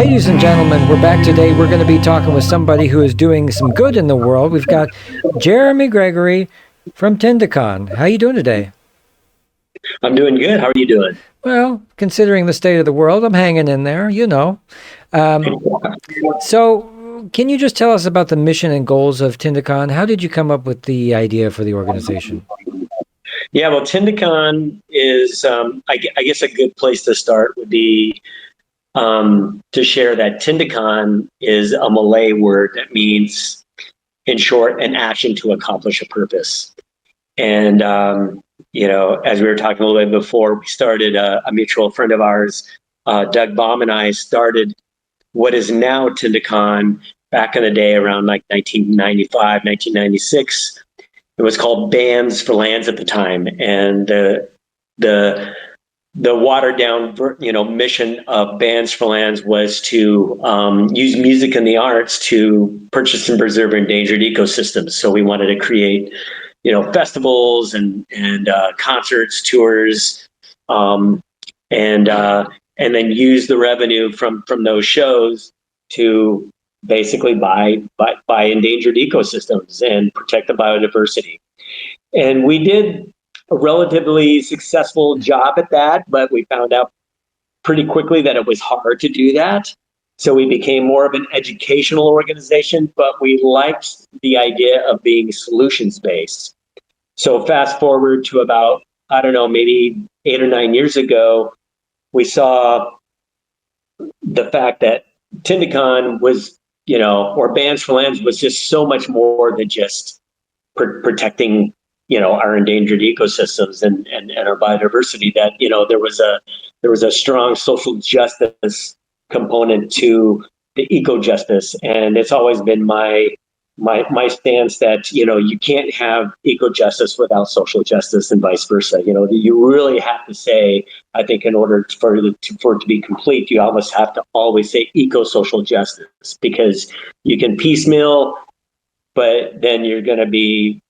Ladies and gentlemen, we're back today. We're going to be talking with somebody who is doing some good in the world. We've got Jeremy Gregory from Tindakan. How are you doing today? I'm doing good. How are you doing? Well, considering the state of the world, I'm hanging in there, you know. So, can you just tell us about the mission and goals of Tindakan? How did you come up with the idea for the organization? Yeah, well, Tindakan is, I guess, a good place to start would be to share that Tindakan is a Malay word that means, in short, an action to accomplish a purpose. And, as we were talking a little bit before, we started a mutual friend of ours, Doug Baum, and I started what is now Tindakan back in the day around like 1995, 1996. It was called Bands for Lands at the time, and the watered down, mission of Bands for Lands was to use music and the arts to purchase and preserve endangered ecosystems. So we wanted to create, festivals and concerts, tours, and then use the revenue from those shows to basically buy endangered ecosystems and protect the biodiversity. And we did a relatively successful job at that, but we found out pretty quickly that it was hard to do that. So we became more of an educational organization, but we liked the idea of being solutions based. So fast forward to about, I don't know, maybe 8 or 9 years ago, we saw the fact that Tindakan was, or Bands for Lands was just so much more than just protecting, our endangered ecosystems and our biodiversity. That there was a strong social justice component to the eco justice, and it's always been my stance that you can't have eco justice without social justice and vice versa. You really have to say, I think, in order for it to be complete, you almost have to always say eco social justice, because you can piecemeal, but then you're going to be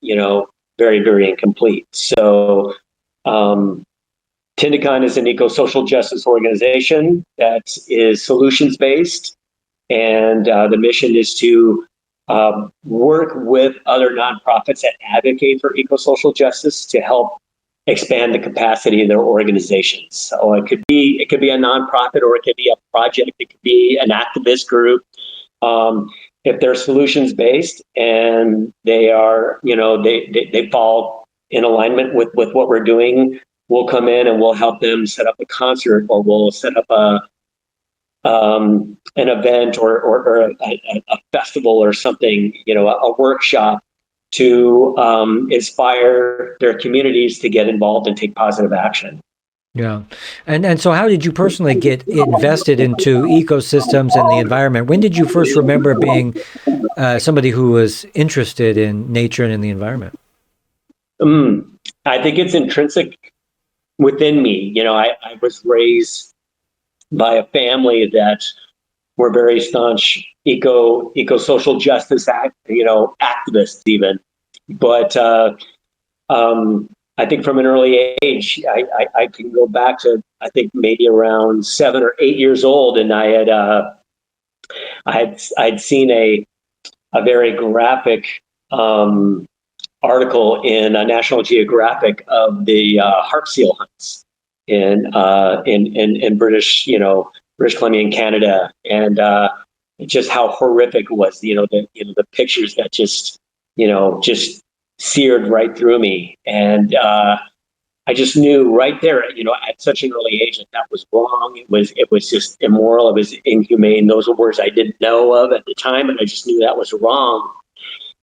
very, very incomplete. So Tindakan is an eco social justice organization that is solutions based, and the mission is to work with other nonprofits that advocate for eco-social justice to help expand the capacity of their organizations. So it could be a nonprofit, or it could be a project, it could be an activist group. If they're solutions based and they are, they fall in alignment with what we're doing, we'll come in and we'll help them set up a concert, or we'll set up an event or a festival or something, a workshop to inspire their communities to get involved and take positive action. Yeah. And so how did you personally get invested into ecosystems and the environment? When did you first remember being somebody who was interested in nature and in the environment? I think it's intrinsic within me. I was raised by a family that were very staunch eco-social justice activists even. But I think from an early age, I can go back to, I think, maybe around 7 or 8 years old, and I'd seen a very graphic article in National Geographic of the harp seal hunts in British Columbia in Canada, and just how horrific it was. The pictures that just seared right through me, and I just knew right there, at such an early age, that was wrong. It was just immoral. It was inhumane. Those were words I didn't know of at the time, and I just knew that was wrong.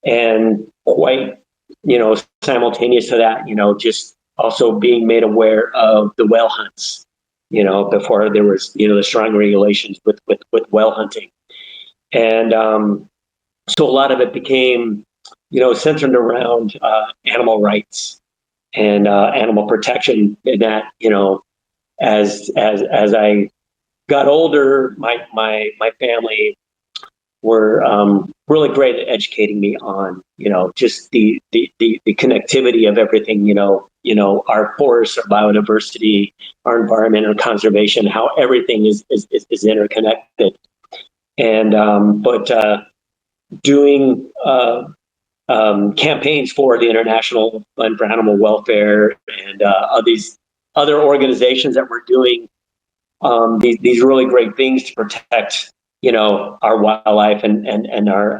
And quite, simultaneous to that, just also being made aware of the whale hunts, before there was, the strong regulations with whale hunting. And so a lot of it became, centered around animal rights and animal protection. And that, as I got older, my family were really great at educating me on, just the connectivity of everything, our forests, our biodiversity, our environment, our conservation, how everything is interconnected. and but doing campaigns for the International Fund for Animal Welfare and these other organizations that were doing these really great things to protect, our wildlife and our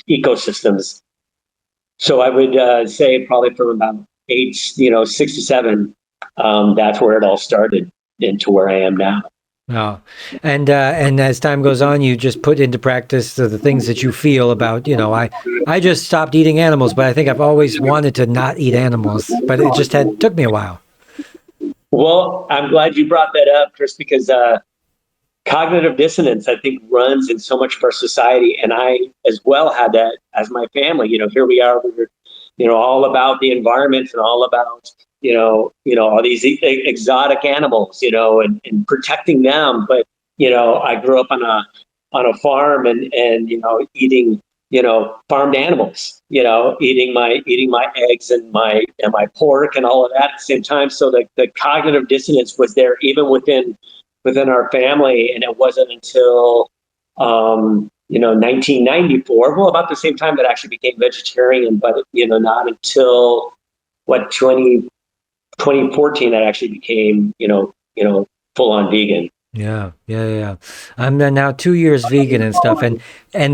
ecosystems. So I would say probably from about age, 6 to 7, that's where it all started into where I am now. Wow. And as time goes on, you just put into practice the things that you feel about, I just stopped eating animals, but I think I've always wanted to not eat animals, but it just took me a while. Well, I'm glad you brought that up, Chris, because cognitive dissonance, I think, runs in so much of our society. And I as well had that as my family. Here we are, we're, all about the environment and all about, all these exotic animals, and protecting them. But, I grew up on a farm and eating, farmed animals, eating my eggs and my pork and all of that at the same time. So the cognitive dissonance was there even within our family, and it wasn't until 1994, well, about the same time that I actually became vegetarian, but not until 2014 that I actually became full on vegan. Yeah. I'm now 2 years vegan and stuff, and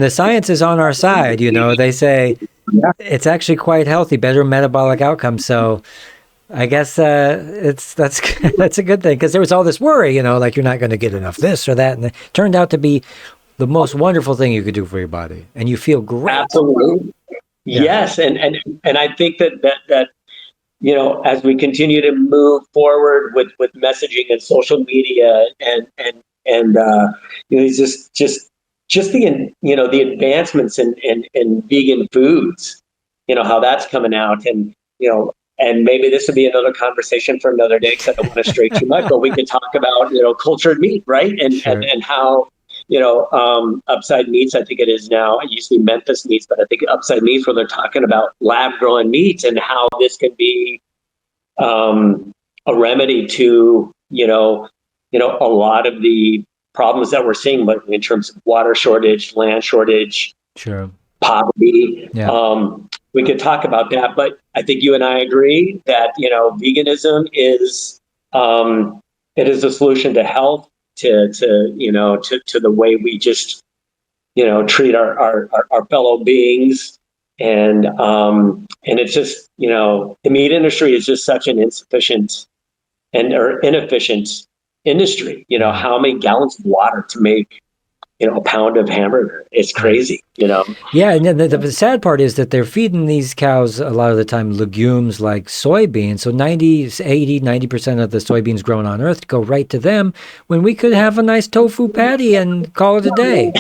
the science is on our side. They say it's actually quite healthy, better metabolic outcomes. So I guess that's that's a good thing, because there was all this worry, like you're not going to get enough this or that, and it turned out to be the most wonderful thing you could do for your body, and you feel great. Absolutely, Yeah. yes, and I think that as we continue to move forward with messaging and social media and just the advancements in vegan foods, how that's coming out, and maybe this would be another conversation for another day because I don't want to stray too much, but we could talk about, cultured meat, right? Sure. And how, Upside Meats, I think it is now, it used to be Memphis Meats, but I think Upside Meats, where they're talking about lab grown meats and how this can be a remedy to, a lot of the problems that we're seeing, but in terms of water shortage, land shortage, Sure. poverty. Yeah. We could talk about that, but I think you and I agree that veganism is it is a solution to health, to the way we just treat our fellow beings, and it's just the meat industry is just such an insufficient or inefficient industry. How many gallons of water to make a pound of hamburger? It's crazy. Yeah, and then the sad part is that they're feeding these cows a lot of the time legumes like soybeans. So 90% of the soybeans grown on Earth go right to them, when we could have a nice tofu patty and call it a day.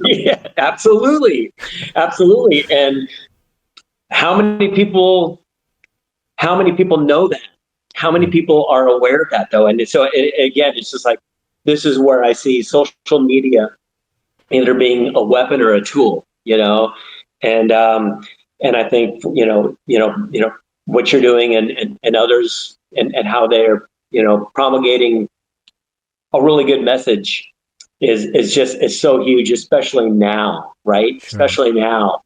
Yeah, absolutely. And how many people know that? How many people are aware of that, though? And so again, it's just like, this is where I see social media either being a weapon or a tool, and I think what you're doing and others and how they're promulgating a really good message is so huge, especially now, right? Sure. Especially now,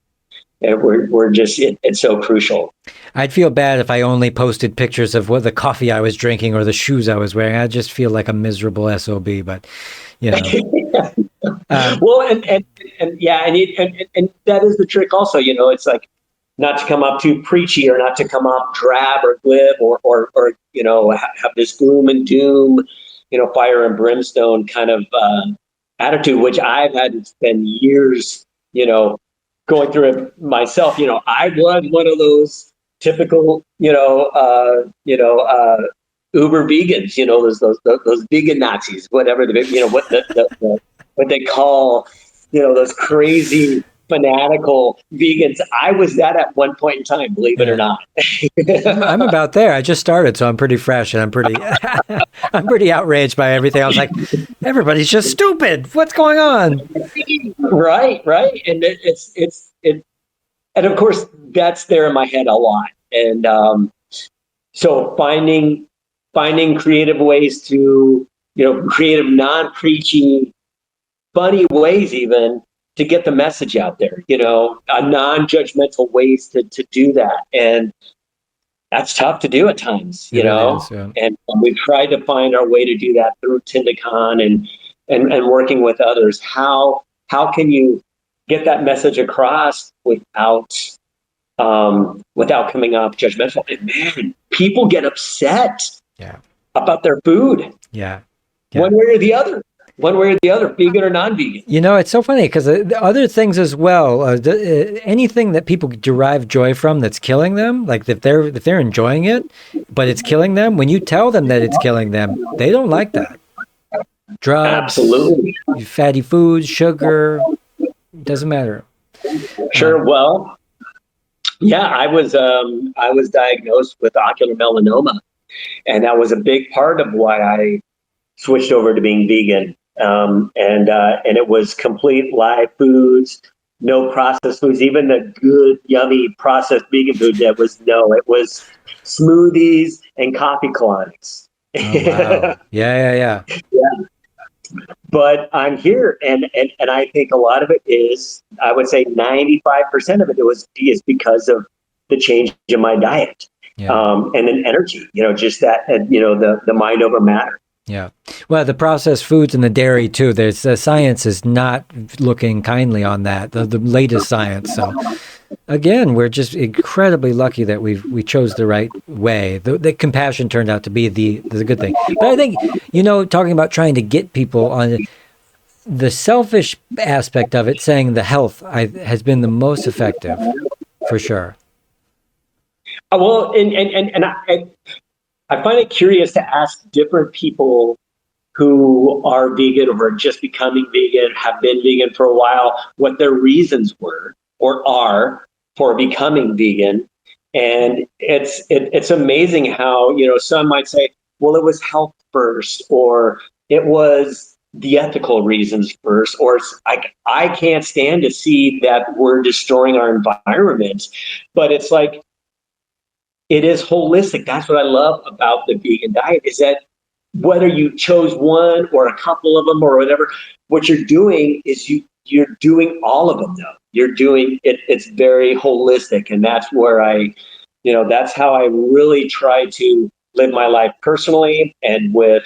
and we're just it's so crucial. I'd feel bad if I only posted pictures of what the coffee I was drinking or the shoes I was wearing. I'd just feel like a miserable SOB, but Well, and yeah, and that is the trick also, it's like not to come up too preachy or not to come up drab or glib or have this gloom and doom, fire and brimstone kind of attitude, which I've had to spend years, going through it myself. I was one of those typical, uber vegans, those vegan Nazis, whatever what they call, those crazy fanatical vegans. I was that at one point in time, believe it or not. I'm about there. I just started, so I'm pretty fresh, and I'm pretty I'm pretty outraged by everything. I was like, everybody's just stupid. What's going on? Right. And and of course that's there in my head a lot. And so finding creative ways to, creative non-preachy funny ways even to get the message out there, non-judgmental ways to do that. And that's tough to do at times, It really is. Yeah. and we've tried to find our way to do that through Tindakan and working with others. How can you get that message across without coming off judgmental? And man, people get upset Yeah. about their food. Yeah. One way or the other. One way or the other, vegan or non-vegan. It's so funny because other things as well. Anything that people derive joy from that's killing them, like if they're enjoying it, but it's killing them. When you tell them that it's killing them, they don't like that. Drugs, absolutely, fatty foods, sugar, doesn't matter. Sure. Well, yeah, I was diagnosed with ocular melanoma, and that was a big part of why I switched over to being vegan. And it was complete live foods, no processed foods, even the good, yummy processed vegan food. It was smoothies and coffee colonics. Oh, wow. Yeah. But I'm here, and I think a lot of it is, I would say 95% of it is because of the change in my diet, and then energy, just that, the mind over matter. Yeah. Well, the processed foods and the dairy too. There's science is not looking kindly on that. The latest science. So again, we're just incredibly lucky that we chose the right way. The compassion turned out to be the good thing. But I think, talking about trying to get people on the selfish aspect of it, saying the health has been the most effective, for sure. Well, and I find it curious to ask different people who are vegan or are just becoming vegan, have been vegan for a while, what their reasons were or are for becoming vegan. And it's amazing how, some might say, well, it was health first, or it was the ethical reasons first, or I can't stand to see that we're destroying our environment. But it's like, it is holistic. That's what I love about the vegan diet, is that whether you chose one or a couple of them or whatever, what you're doing is you're doing all of them though. You're doing it. It's very holistic. And that's where that's how I really try to live my life personally, and with,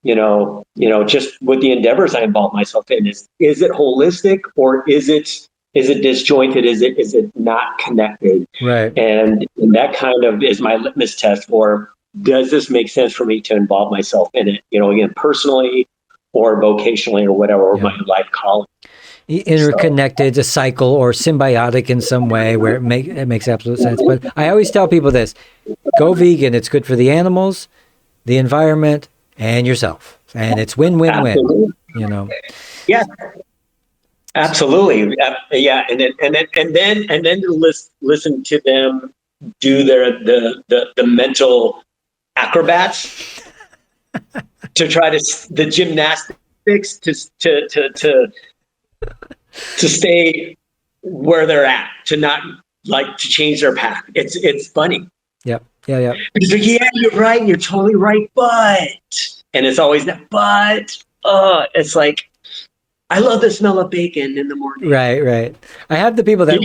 just with the endeavors I involve myself in. Is it holistic, or is it disjointed? Is it not connected? Right. And that kind of is my litmus test for, does this make sense for me to involve myself in it? Again, personally or vocationally or whatever, or my life calling. Interconnected, a cycle, or symbiotic in some way where it makes absolute sense. But I always tell people this: go vegan. It's good for the animals, the environment, and yourself, and it's win-win-win. Yeah. Absolutely. Yeah. And then to listen to them do the mental acrobats to try the gymnastics to stay where they're at, to not to change their path. It's funny. Yep. Yeah. Because yeah, you're right. You're totally right. And it's always that, it's like, I love the smell of bacon in the morning. Right. I have the people that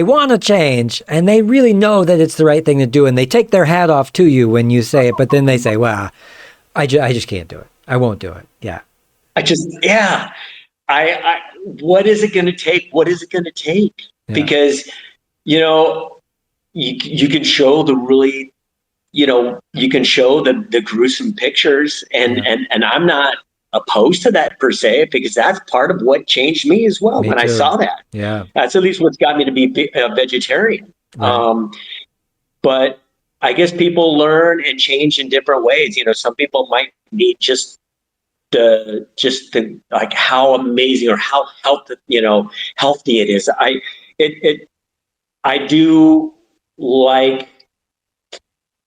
want to change, and they really know that it's the right thing to do, and they take their hat off to you when you say it, but then they say, "Wow, I just can't do it. I won't do it." Yeah. What is it going to take? What is it going to take? Yeah. Because you can show the really, you can show the gruesome pictures, and I'm not opposed to that per se, because that's part of what changed me as well. When I saw that. Yeah. That's at least what's got me to be a vegetarian. Right. But I guess people learn and change in different ways. Some people might need just the like how amazing or how healthy it is. I do like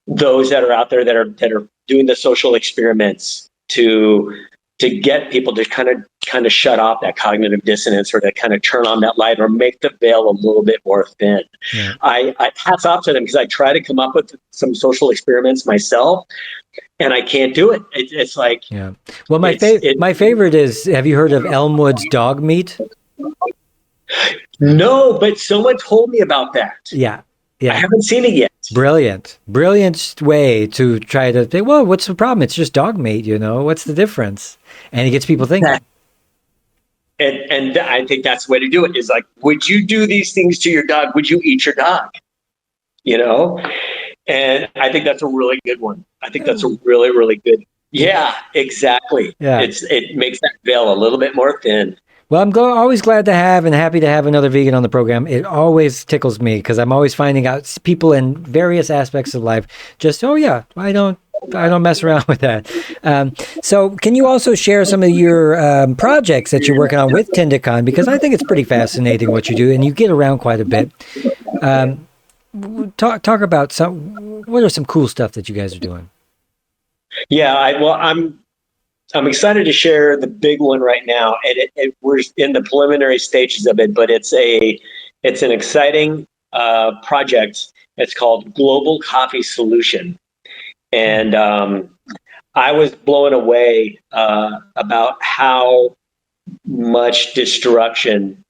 those that are out there that are doing the social experiments to get people to kind of kind of shut off that cognitive dissonance, or to kind of turn on that light, or make the veil a little bit more thin. Yeah. I hats off to them, because I try to come up with some social experiments myself, and I can't do it. It's like, Yeah. Well, it. my favorite is, have you heard of Elmwood's dog meat? No, but someone told me about that. Yeah. I Yeah. haven't seen it yet. Brilliant. Brilliant way to try to think, well, what's the problem? It's just dog meat, you know? What's the difference? And it gets people thinking. And I think that's the way to do it, is like, would you do these things to your dog? Would you eat your dog? You know? And I think that's a really good one. I think that's a really, really good. Yeah, exactly. Yeah. It makes that veil a little bit more thin. Well, I'm always glad to have and happy to have another vegan on the program. It always tickles me because I'm always finding out people in various aspects of life just, oh yeah, I don't mess around with that. So can you also share some of your projects that you're working on with Tindakan? Because I think it's pretty fascinating what you do, and you get around quite a bit. Talk about what are some cool stuff that you guys are doing? Yeah, I'm excited to share the big one right now, and we're in the preliminary stages of it, but it's an exciting project. It's called Global Coffee Solution, and I was blown away about how much destruction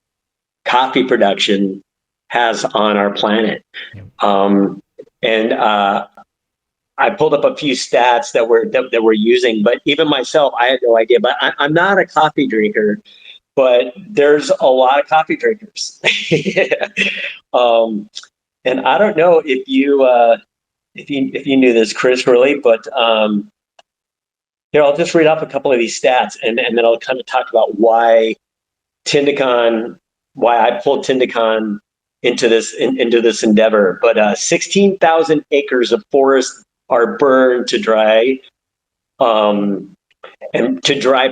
coffee production has on our planet. And I pulled up a few stats that we're using, but even myself, I had no idea. But I'm not a coffee drinker, but there's a lot of coffee drinkers. And I don't know if you knew this, Chris, really, but here, I'll just read off a couple of these stats, and then I'll kind of talk about why I pulled Tindakan into this endeavor. But 16,000 acres of forest are burned to dry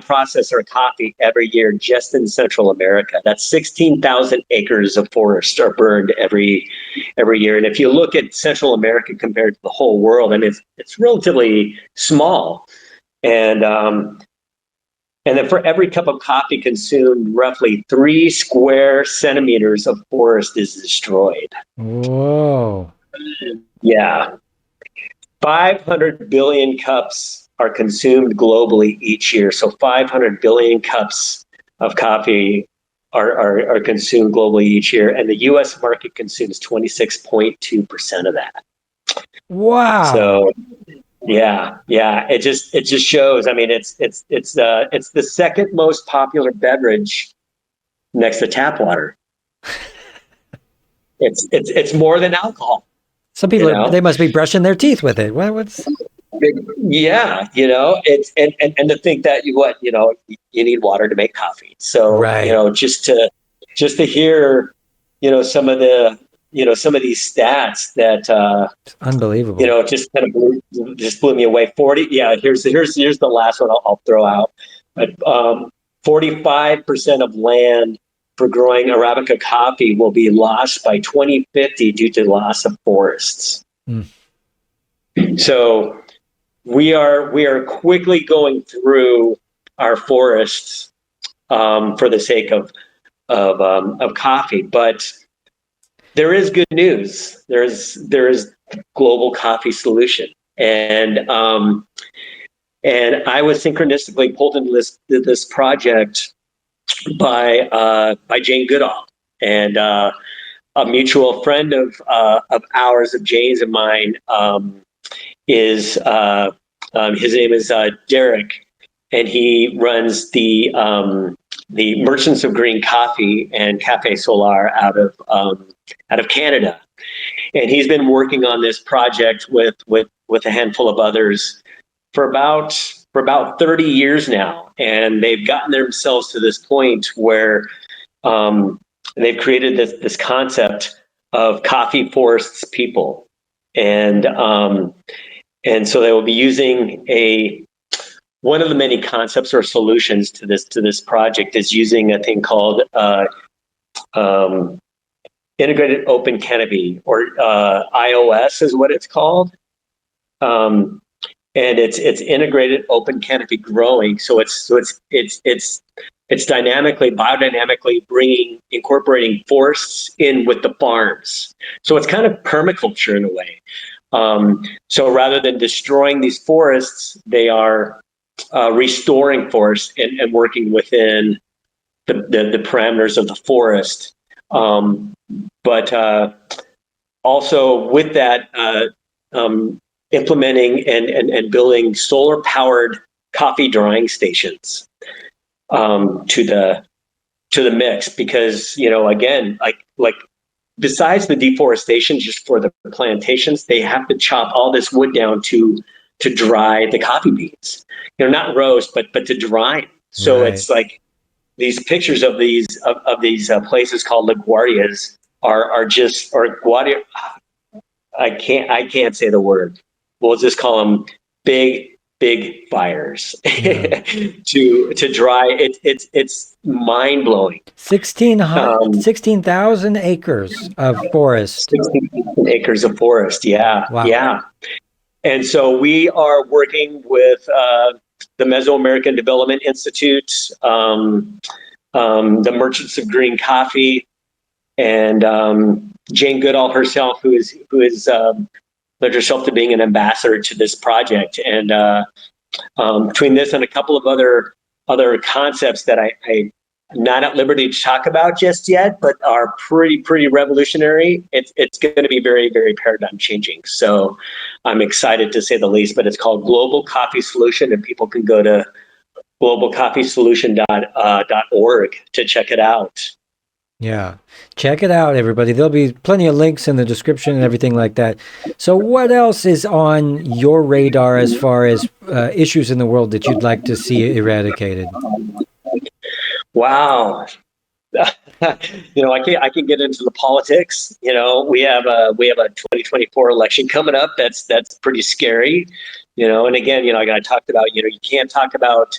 process our coffee every year, just in Central America. That's 16,000 acres of forest are burned every year. And if you look at Central America compared to the whole world, I mean, it's relatively small. And then for every cup of coffee consumed, roughly 3 square centimeters of forest is destroyed. Whoa. Yeah. 500 billion cups are consumed globally each year. So 500 billion cups of coffee are consumed globally each year. And the US market consumes 26.2% of that. Wow. So yeah. It just shows. I mean, it's the second most popular beverage next to tap water. It's more than alcohol. Some people they must be brushing their teeth with it. What's Yeah, it's and to think that you need water to make coffee. So right. Just to hear some of these stats that It's unbelievable. just kind of blew me away. 40. Yeah, here's the last one I'll throw out. 45% of land for growing Arabica coffee will be lost by 2050 due to loss of forests. Mm. So we are quickly going through our forests for the sake of coffee, but there is good news. There is Global Coffee Solution, and I was synchronistically pulled into this project by Jane Goodall, and a mutual friend of ours, of Jane's and mine, is his name is Derek, and he runs the Merchants of Green Coffee and Café Solar out of Canada, and he's been working on this project with a handful of others for about 30 years now, and they've gotten themselves to this point where they've created this concept of coffee forests people, and so they will be using one of the many concepts or solutions to this project is using a thing called integrated open canopy, or IOS is what it's called. And it's integrated open canopy growing. So it's it's biodynamically incorporating forests in with the farms. So it's kind of permaculture in a way. So rather than destroying these forests, they are restoring forests and working within the parameters of the forest. But also with that, implementing and building solar powered coffee drying stations to the mix, because again, like besides the deforestation just for the plantations, they have to chop all this wood down to dry the coffee beans, not roast but to dry. So Right. it's like these pictures of these places called laguardias are just, or guardia, I can't say the word. We'll just call them big fires Yeah. to dry. It's mind blowing. 16,000 acres of forest. 16 acres of forest. Yeah, Wow. yeah. And so we are working with the Mesoamerican Development Institute, the Merchants of Green Coffee, and Jane Goodall herself, who is led herself to being an ambassador to this project. And between this and a couple of other concepts that I'm not at liberty to talk about just yet, but are pretty revolutionary. It's going to be very paradigm changing. So I'm excited, to say the least. But it's called Global Coffee Solution, and people can go to globalcoffeesolution.org to check it out. Yeah. Check it out, everybody. There'll be plenty of links in the description and everything like that. So what else is on your radar as far as issues in the world that you'd like to see eradicated? Wow. I can get into the politics. We have a 2024 election coming up. That's pretty scary. And again, like I talked about, you can't talk about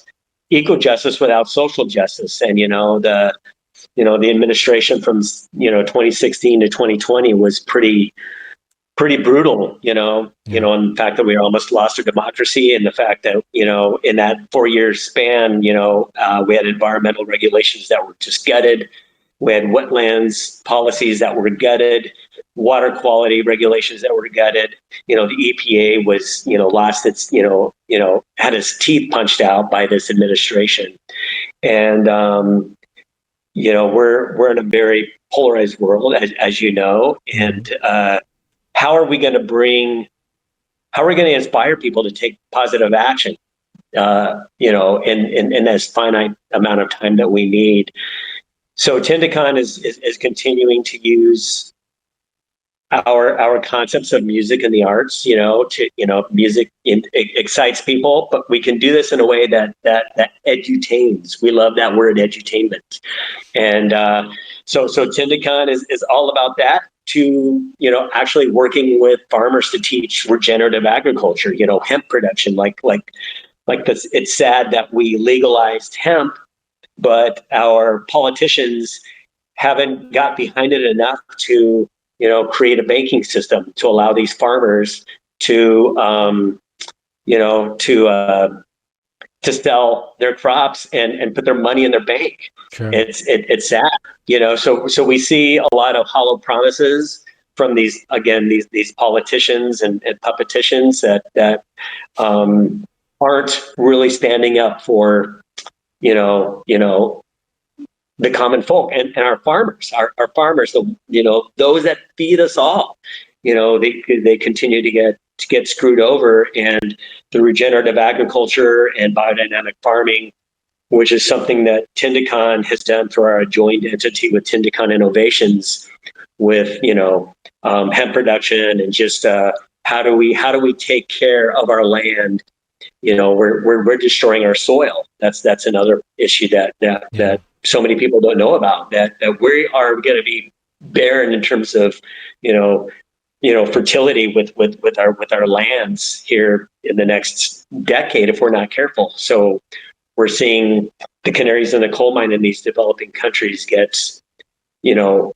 eco justice without social justice. And the administration from 2016 to 2020 was pretty brutal. And the fact that we almost lost our democracy, and the fact that in that 4-year span, we had environmental regulations that were just gutted. We had wetlands policies that were gutted, water quality regulations that were gutted. The EPA was, lost its, had its teeth punched out by this administration. And, we're in a very polarized world, as you know. And how are we going to inspire people to take positive action, in this finite amount of time that we need? So Tindakan is continuing to use our concepts of music and the arts, music excites people, but we can do this in a way that edutains. We love that word, edutainment. And so Tindakan is all about that, to actually working with farmers to teach regenerative agriculture, hemp production. Like this, it's sad that we legalized hemp, but our politicians haven't got behind it enough to create a banking system to allow these farmers to to sell their crops and put their money in their bank. Sure. It's sad, so we see a lot of hollow promises from these politicians and puppeticians that aren't really standing up for the common folk and our farmers, our farmers, those that feed us all. They continue to get screwed over. And the regenerative agriculture and biodynamic farming, which is something that Tindakan has done through our joint entity with Tindakan Innovations, with hemp production, and just how do we take care of our land. We're destroying our soil. That's another issue that so many people don't know about, that we are going to be barren in terms of fertility with our lands here in the next decade if we're not careful. So we're seeing the canaries in the coal mine in these developing countries get just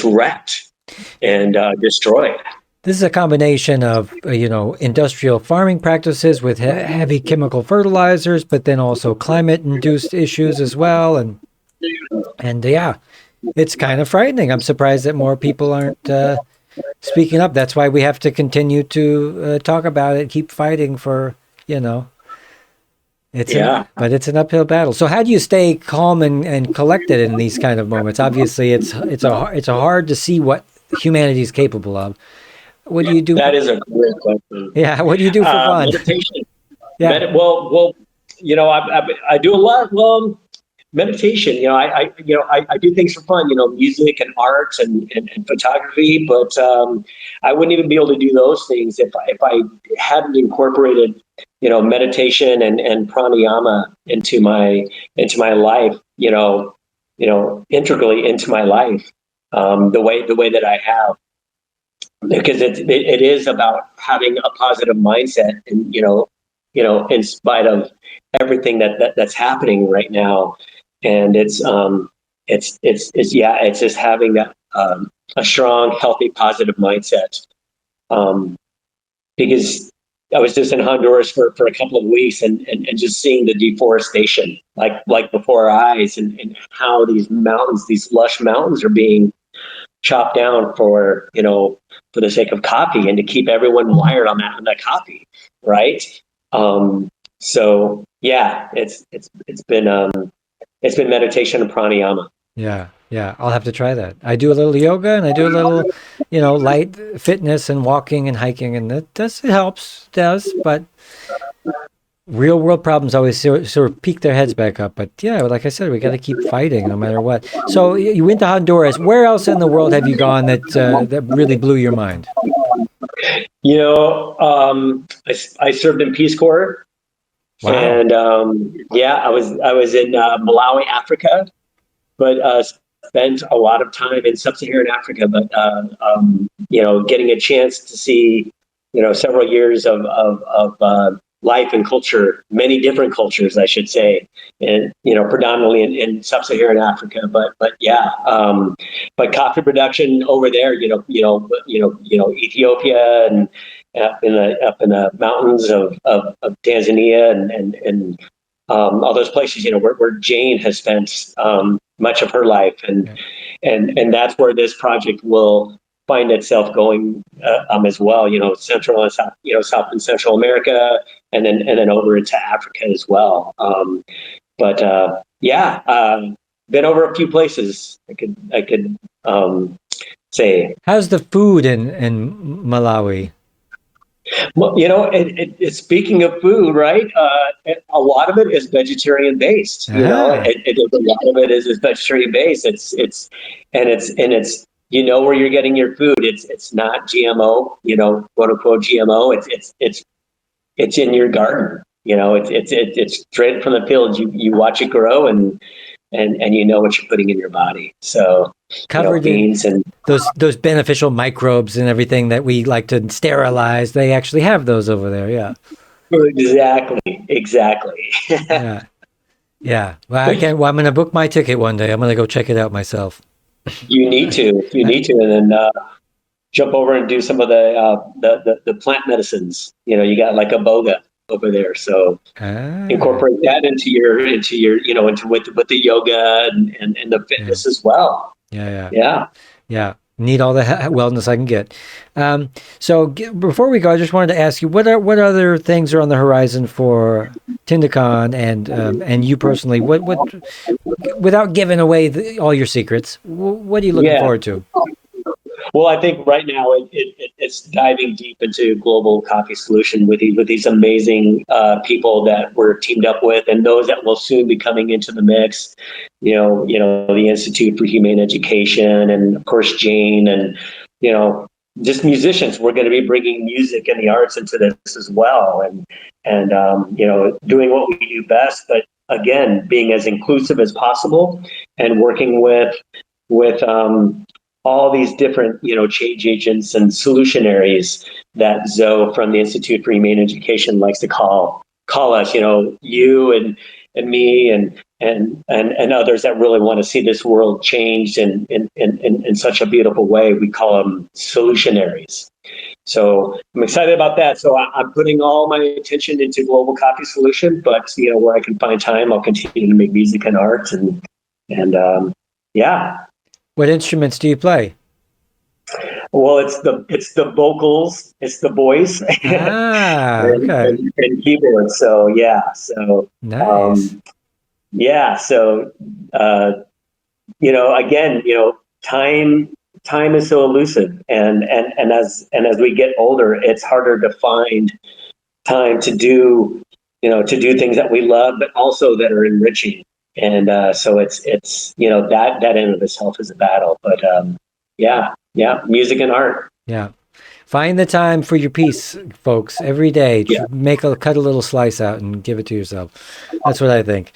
wrecked and destroyed. This is a combination of, industrial farming practices with heavy chemical fertilizers, but then also climate-induced issues as well. And yeah, it's kind of frightening. I'm surprised that more people aren't speaking up. That's why we have to continue to talk about it, keep fighting for, you know, Yeah. but it's an uphill battle. So how do you stay calm and collected in these kind of moments? Obviously, it's a hard to see what humanity is capable of. What do you do? That is a great question. Yeah, what do you do for fun? Meditation. Yeah. Well, I do a lot. Well, meditation. I do things for fun. Music and art and photography. But I wouldn't even be able to do those things if I hadn't incorporated, meditation and pranayama into my life. Integrally into my life. The way that I have, because it is about having a positive mindset, and in spite of everything that's happening right now. And it's just having that, a strong, healthy, positive mindset. um, because I was just in Honduras for a couple of weeks, and just seeing the deforestation like before our eyes, and how these lush mountains are being chopped down for the sake of coffee, and to keep everyone wired on that coffee, right? So yeah, it's been meditation and pranayama. Yeah, yeah. I'll have to try that. I do a little yoga and I do a little, light fitness and walking and hiking, and it helps, does, but real world problems always sort of peek their heads back up. But yeah, like I said, we got to keep fighting no matter what. So you went to Honduras. Where else in the world have you gone that really blew your mind? I served in Peace Corps, Wow. and yeah, I was in Malawi, Africa, but spent a lot of time in sub-Saharan Africa. But getting a chance to see, several years of life and culture, many different cultures, I should say, and predominantly in sub-Saharan Africa. But yeah, but coffee production over there, Ethiopia, and up in the mountains of Tanzania, and all those places, where Jane has spent much of her life, and Yeah. and that's where this project will find itself going, as well. Central and South, South and Central America, and then over into Africa as well. But yeah, been over a few places. I could say. How's the food in Malawi? Well, speaking of food, right? A lot of it is vegetarian based. Ah, A lot of it is vegetarian based. It's where you're getting your food. It's not GMO. Quote unquote GMO. It's in your garden. It's straight from the field. You watch it grow, and you know what you're putting in your body. So, covered in beans and those beneficial microbes and everything that we like to sterilize. They actually have those over there. Yeah. exactly. Yeah. Yeah. Well, I can't. Well, I'm going to book my ticket one day. I'm going to go check it out myself. You need to. You Uh, need to, and then jump over and do some of the plant medicines. You got like a boga over there, so ah, incorporate that into your with the yoga and the yeah. fitness as well. Yeah. Yeah. Yeah. Yeah. Need all the wellness I can get. So before we go, I just wanted to ask you what other things are on the horizon for Tindakan and you personally. What without giving away all your secrets, what are you looking Yeah. forward to? Well, I think right now it's diving deep into global coffee solution with these amazing people that we're teamed up with, and those that will soon be coming into the mix. The Institute for Humane Education, and of course Jane, and you know, just musicians. We're going to be bringing music and the arts into this as well, and doing what we do best, but again, being as inclusive as possible, and working with all these different, change agents and solutionaries that Zoe from the Institute for Humane Education likes to call us. You and me, and others that really want to see this world changed in such a beautiful way. We call them solutionaries. So I'm excited about that. So I'm putting all my attention into Global Coffee Solution, but where I can find time, I'll continue to make music and art, and yeah. What instruments do you play? Well, it's the vocals, it's the voice, Ah, okay. and keyboard. So yeah, so Nice. yeah, so again, time is so elusive, and as we get older, it's harder to find time to do things that we love, but also that are enriching. And so it's that end of itself is a battle, but yeah, music and art. Yeah. Find the time for your piece, folks, every day. Yeah. Cut a little slice out and give it to yourself. That's what I think.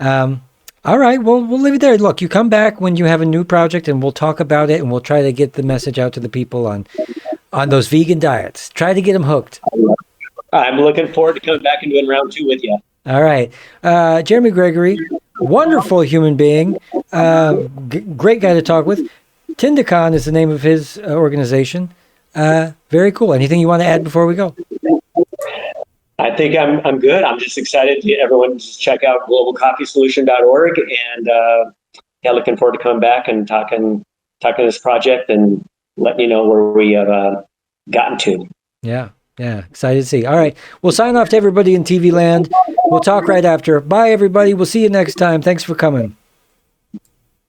All right. Well, we'll leave it there. Look, you come back when you have a new project and we'll talk about it and we'll try to get the message out to the people on those vegan diets. Try to get them hooked. I'm looking forward to coming back and doing round 2 with you. All right. Jeremy Gregory, wonderful human being, great guy to talk with. Tindakan is the name of his organization. Very cool. Anything you want to add before we go? I think I'm good. I'm just excited to everyone just check out globalcoffeesolution.org, and looking forward to coming back and talking this project and letting you know where we have gotten to. Yeah. Excited to see. All right. We'll sign off to everybody in TV land. We'll talk right after. Bye, everybody. We'll see you next time. Thanks for coming.